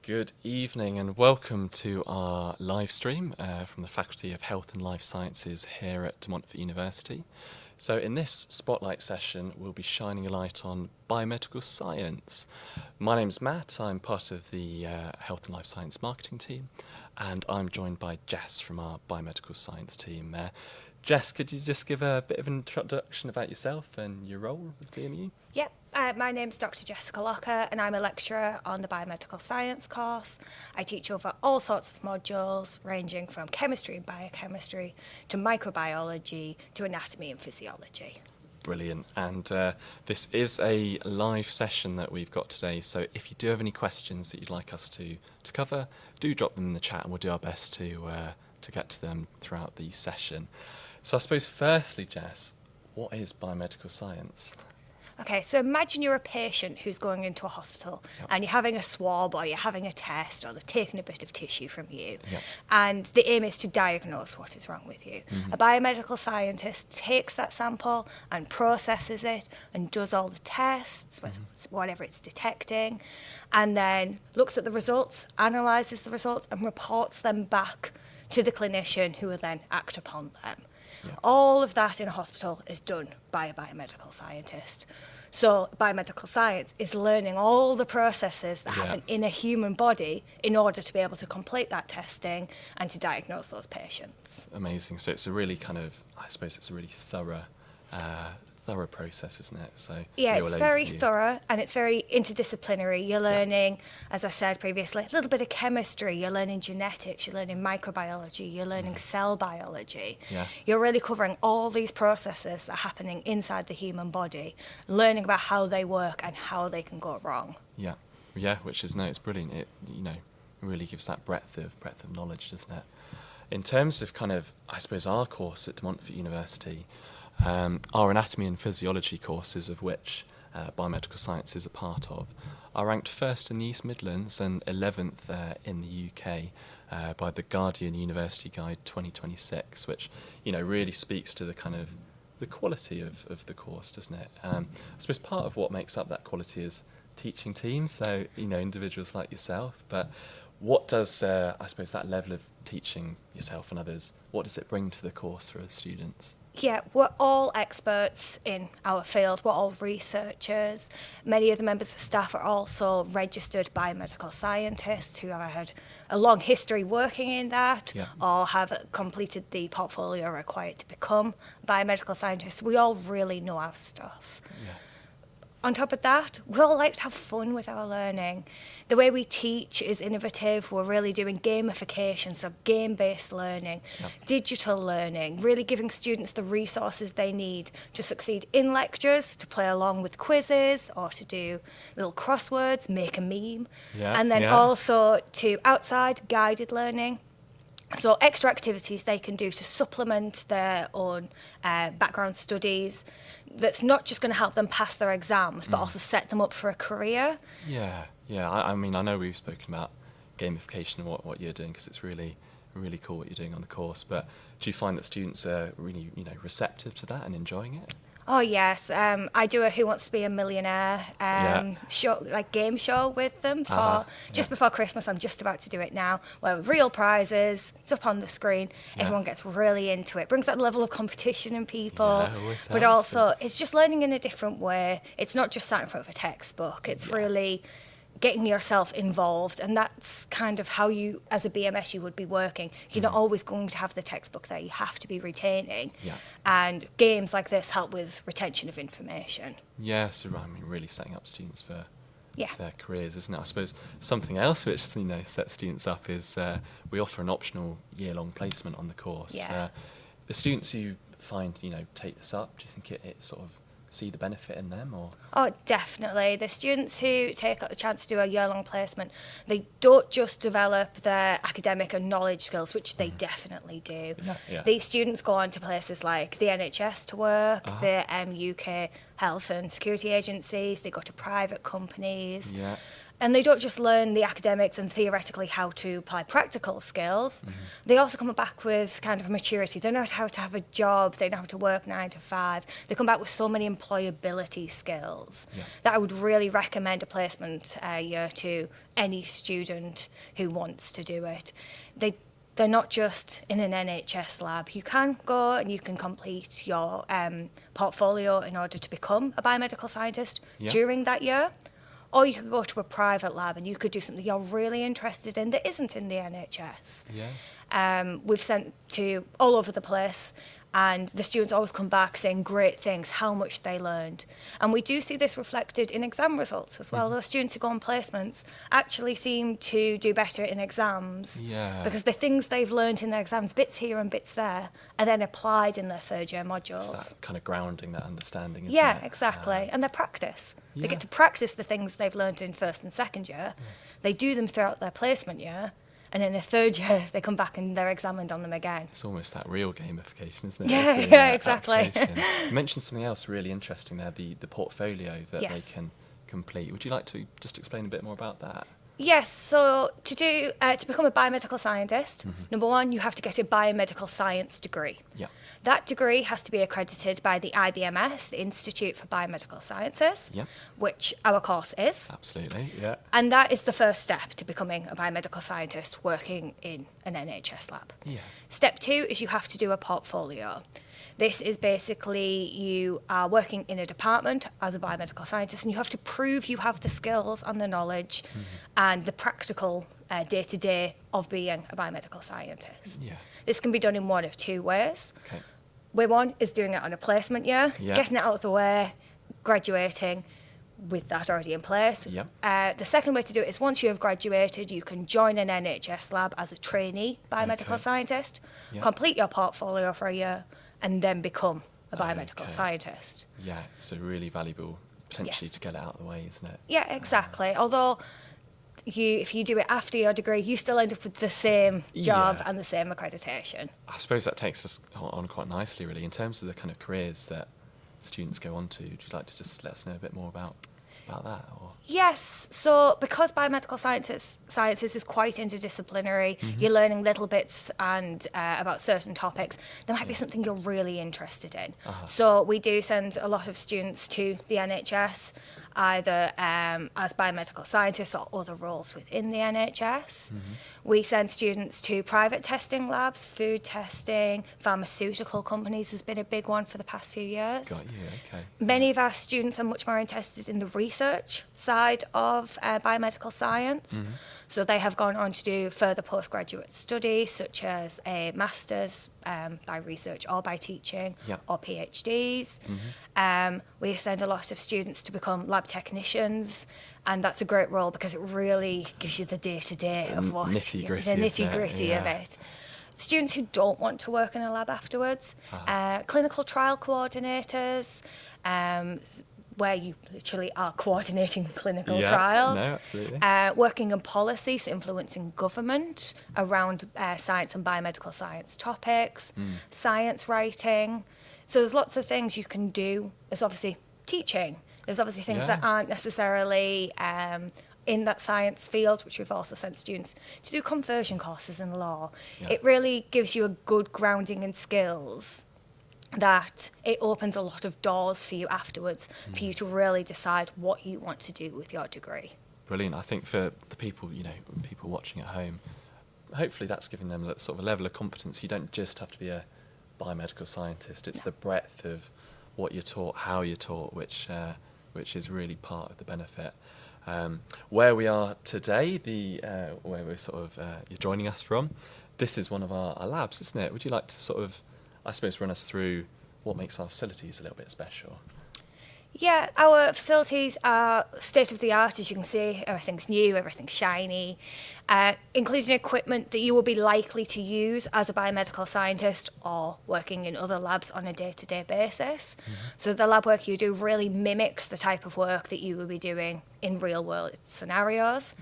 Good evening and welcome to our live stream from the Faculty of Health and Life Sciences here at De Montfort University. So in this spotlight session, we'll be shining a light on biomedical science. My name's Matt, I'm part of the Health and Life Science marketing team, and I'm joined by Jess from our biomedical science team. Jess, could you just give a bit of an introduction about yourself and your role with DMU? Yep, my name's Dr. Jessica Locker and I'm a lecturer on the Biomedical Science course. I teach over all sorts of modules ranging from chemistry and biochemistry to microbiology to anatomy and physiology. Brilliant. And this is a live session that we've got today, so if you do have any questions that you'd like us to cover, do drop them in the chat and we'll do our best to get to them throughout the session. So I suppose firstly, Jess, what is biomedical science? Okay, so imagine you're a patient who's going into a hospital and you're having a swab or you're having a test or they're taking a bit of tissue from you and the aim is to diagnose what is wrong with you. A biomedical scientist takes that sample and processes it and does all the tests, whatever it's detecting, and then looks at the results, analyses the results and reports them back to the clinician who will then act upon them. All of that in a hospital is done by a biomedical scientist. So biomedical science is learning all the processes that happen in a human body in order to be able to complete that testing and to diagnose those patients. Amazing. So it's a really I suppose it's a really thorough process, isn't it? So yeah, it's very thorough and it's very interdisciplinary. You're learning, as I said previously, a little bit of chemistry, you're learning genetics, you're learning microbiology, you're learning cell biology. You're really covering all these processes that are happening inside the human body, learning about how they work and how they can go wrong. Yeah, which is, it's brilliant. It, really gives that breadth of knowledge, doesn't it? In terms of I suppose our course at De Montfort University, our anatomy and physiology courses, of which biomedical science is a part of, are ranked first in the East Midlands and 11th in the UK by the Guardian University Guide 2026, which really speaks to the quality of the course, doesn't it? I suppose part of what makes up that quality is teaching teams, so individuals like yourself. But what does I suppose that level of teaching yourself and others, what does it bring to the course for us students? Yeah, we're all experts in our field, we're all researchers. Many of the members of staff are also registered biomedical scientists who have had a long history working in that or have completed the portfolio required to become biomedical scientists. We all really know our stuff. On top of that, we all like to have fun with our learning. The way we teach is innovative. We're really doing gamification, so game-based learning, digital learning, really giving students the resources they need to succeed in lectures, to play along with quizzes or to do little crosswords, make a meme, and then also to outside guided learning. So extra activities they can do to supplement their own background studies that's not just going to help them pass their exams, but also set them up for a career. I mean, I know we've spoken about gamification and what you're doing, because it's really cool what you're doing on the course, but do you find that students are really receptive to that and enjoying it? Oh yes, I do a Who Wants to Be a Millionaire show, game show with them for just before Christmas. I'm just about to do it now, where real prizes, it's up on the screen. Everyone gets really into it. Brings that level of competition in people, but also it's just learning in a different way. It's not just sat in front of a textbook. It's really getting yourself involved, and that's kind of how you, as a BMS, you would be working. You're not always going to have the textbook there. You have to be retaining, and games like this help with retention of information. So I mean, really setting up students for their careers, isn't it? I suppose something else which sets students up is we offer an optional year-long placement on the course. The students who take this up, do you think it sort of see the benefit in them? Or Oh, definitely. The students who take the chance to do a year-long placement, they don't just develop their academic and knowledge skills, which they definitely do. These students go on to places like the NHS to work, the UK health and security agencies, they go to private companies. And they don't just learn the academics and theoretically how to apply practical skills. They also come back with kind of maturity. They know how to have a job. They know how to work 9 to 5. They come back with so many employability skills that I would really recommend a placement year to any student who wants to do it. They're not just in an NHS lab. You can go and you can complete your portfolio in order to become a biomedical scientist during that year. Or you could go to a private lab and you could do something you're really interested in that isn't in the NHS. We've sent to all over the place, and the students always come back saying great things, how much they learned. And we do see this reflected in exam results as well. Those students who go on placements actually seem to do better in exams because the things they've learned in their exams, bits here and bits there, are then applied in their third year modules. It's that kind of grounding, that understanding, isn't it? Yeah, exactly. And their practice. They get to practice the things they've learned in first and second year. They do them throughout their placement year. And in a third year, they come back and they're examined on them again. It's almost that real gamification, isn't it? Yeah, exactly. You mentioned something else really interesting there, the portfolio that they can complete. Would you like to just explain a bit more about that? Yes, so to become a biomedical scientist, number one, you have to get a biomedical science degree. That degree has to be accredited by the IBMS, the Institute for Biomedical Sciences, which our course is. Absolutely, yeah. And that is the first step to becoming a biomedical scientist working in an NHS lab. Step 2 is you have to do a portfolio. This is basically you are working in a department as a biomedical scientist and you have to prove you have the skills and the knowledge and the practical day-to-day of being a biomedical scientist. This can be done in one of two ways. Way one is doing it on a placement year, getting it out of the way, graduating with that already in place. The second way to do it is once you have graduated, you can join an NHS lab as a trainee biomedical scientist, complete your portfolio for a year, and then become a biomedical scientist. So really valuable potentially to get it out of the way, isn't it? Yeah, exactly. Although if you do it after your degree, you still end up with the same job and the same accreditation. I suppose that takes us on quite nicely, really, in terms of the kind of careers that students go on to. Would you like to just let us know a bit more about that? Or? Yes, so because biomedical sciences is quite interdisciplinary, you're learning little bits and about certain topics, there might be something you're really interested in. So we do send a lot of students to the NHS, either as biomedical scientists or other roles within the NHS. We send students to private testing labs, food testing, pharmaceutical companies has been a big one for the past few years. Got you, okay. Many of our students are much more interested in the research side of biomedical science. So they have gone on to do further postgraduate studies, such as a master's by research or by teaching, or PhDs. We send a lot of students to become lab technicians, and that's a great role because it really gives you the day-to-day of what the nitty-gritty of it. Students who don't want to work in a lab afterwards, clinical trial coordinators, where you literally are coordinating clinical trials. No, absolutely. Working in policy, so influencing government around science and biomedical science topics, science writing. So there's lots of things you can do. There's obviously teaching. There's obviously things that aren't necessarily in that science field, which we've also sent students to do conversion courses in law. It really gives you a good grounding in skills that it opens a lot of doors for you afterwards, for you to really decide what you want to do with your degree. Brilliant. I think for the people, people watching at home, hopefully that's giving them sort of a level of competence. You don't just have to be a biomedical scientist. It's the breadth of what you're taught, how you're taught, which is really part of the benefit. Where we are today, where we're sort of you're joining us from, this is one of our labs, isn't it? Would you like to sort of, I suppose, run us through what makes our facilities a little bit special? Yeah, our facilities are state-of-the-art, as you can see. Everything's new, everything's shiny, including equipment that you will be likely to use as a biomedical scientist or working in other labs on a day-to-day basis. So the lab work you do really mimics the type of work that you will be doing in real-world scenarios.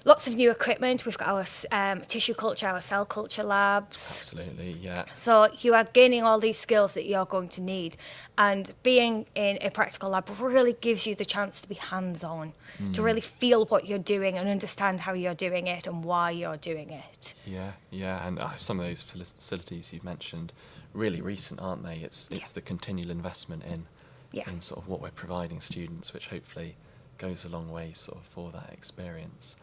lots of new equipment. We've got our tissue culture, our cell culture labs. Absolutely, yeah. So you are gaining all these skills that you're going to need. And being in a practical lab really gives you the chance to be hands-on, to really feel what you're doing and understand how you're doing it and why you're doing it. Yeah, and some of those facilities you've mentioned, really recent, aren't they? It's the continual investment in sort of what we're providing students, which hopefully goes a long way sort of for that experience.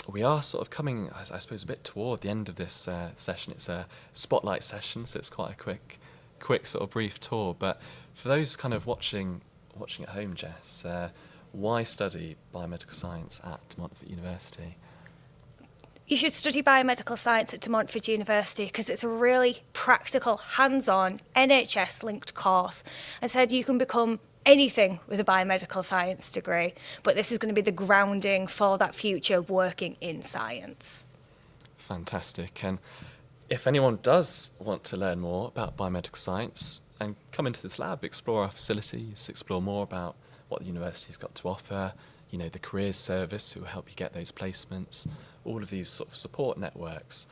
We are sort of coming, I suppose, a bit toward the end of this session. It's a spotlight session, so it's quite a quick sort of brief tour. But for those kind of watching at home, Jess, why study biomedical science at De Montfort University? You should study biomedical science at De Montfort University because it's a really practical, hands-on, NHS-linked course. I said you can become anything with a biomedical science degree, but this is going to be the grounding for that future working in science. Fantastic. And if anyone does want to learn more about biomedical science and come into this lab, explore our facilities, explore more about what the university's got to offer, you know, the careers service who will help you get those placements, all of these sort of support networks,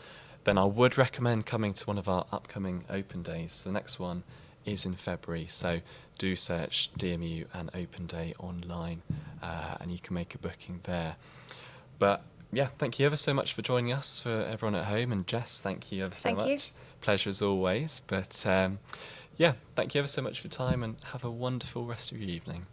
then I would recommend coming to one of our upcoming open days. The next one is in February, so do search DMU and Open Day online and you can make a booking there. But yeah, thank you ever so much for joining us, for everyone at home, and Jess, thank you ever so much. Thank you. Pleasure as always. But yeah, thank you ever so much for your time and have a wonderful rest of your evening.